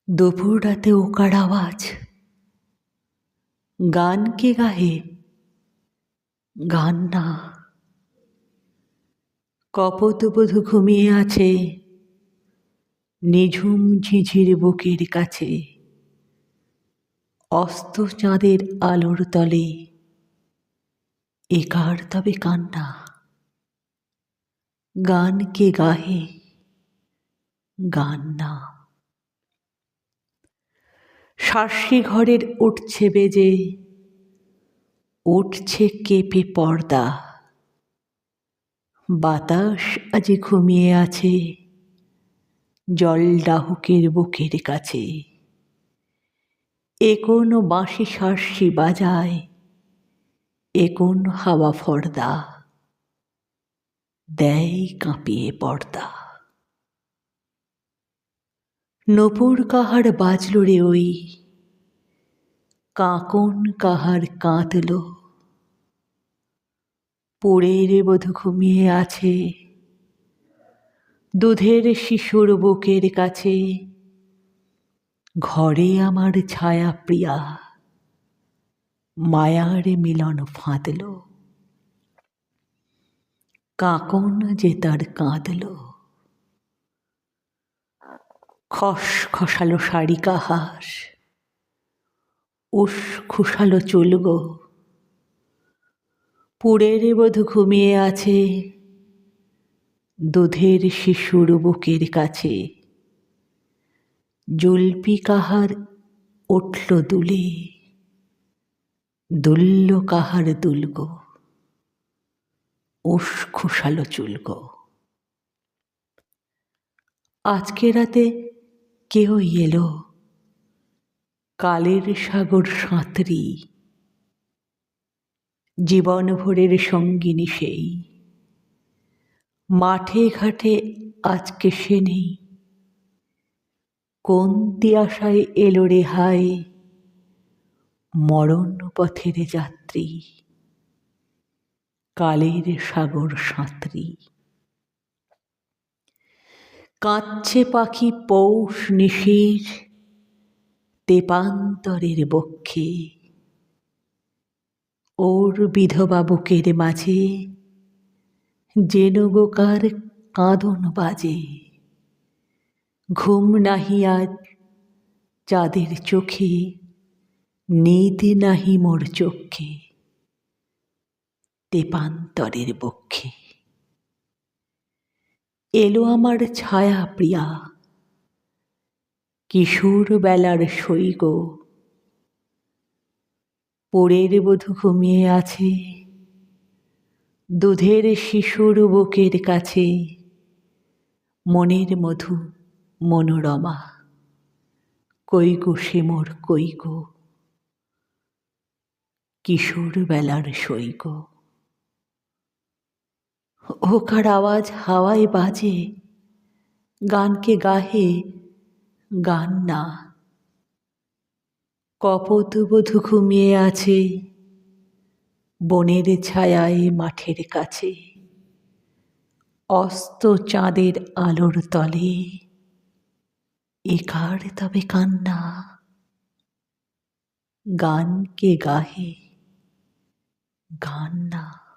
দুপুর রাতে ওকার আওয়াজ, গান কে গাহে? গান না। কপোতবধূ ঘুমিয়ে আছে নিঝুম ঝিঝির বুকের কাছে, অস্ত চাঁদের আলোর তলে একার তবে কান্না। গান কে গাহে? গান না। শার্শি ঘরের উঠছে বেজে, উঠছে কেঁপে পর্দা। বাতাস আজি ঘুমিয়ে আছে জল ডাহুকের বুকের কাছে। এ কোন বাঁশি শার্শি বাজায়, এ কোন হাওয়া ফর্দা দেয় কাঁপিয়ে পর্দা। নূপুর কাহার বাজল রে ওই, কাঁকন কাহার কাঁদল। পুরের বধূ ঘুমিয়ে আছে দুধের শিশুর বুকের কাছে। ঘরে আমার ছায়া প্রিয়া মায়ার মিলন ফাঁদল। কাঁকন যে তার কাঁদল। খস খসালো শাড়ি কাহার, উস খুসালো চুল গো। পুরের বধূ ঘুমিয়ে আছে দুধের শিশুর বুকের কাছে। জুলপি কাহার উঠল দুলে, দুলল কাহার দুলগো। উস খুসালো চুল গো। আজকে রাতে কেউ এলো কালের সাগর সাঁতরি। জীবন ভোরের সঙ্গিনী সেই, মাঠে ঘাটে আজকে সে নেই। কোন্তি আশায় এলো রে হায় মরণ পথের যাত্রী, কালের সাগর সাঁতরি। কাঁদছে পাখি পৌষ নিশির তেপান্তরের বক্ষে। ওর বিধবা বুকের মাঝে যেন গো কার কাঁদন বাজে। ঘুম নাহি আজ চাঁদের চোখে, নিদ নাহি মোর চক্ষে তেপান্তরের বক্ষে। এলো আমার ছায়া প্রিয়া কিশোর বেলার সই গো। পুরের বধূ ঘুমিয়ে আছে দুধের শিশুর বুকের কাছে। মনের মধু মনোরমা কই গো সে মোর কই গো, কিশোর বেলার সই গো। ওকার আওয়াজ হাওয়ায় বাজে, গান কে গাহে? গান না। কপোতবধূ ঘুমিয়ে আছে বনের ছায়ায় মাঠের কাছে। অস্ত চাঁদের আলোর তলে একার তবে কান্না। গান কে গাহে? গান না।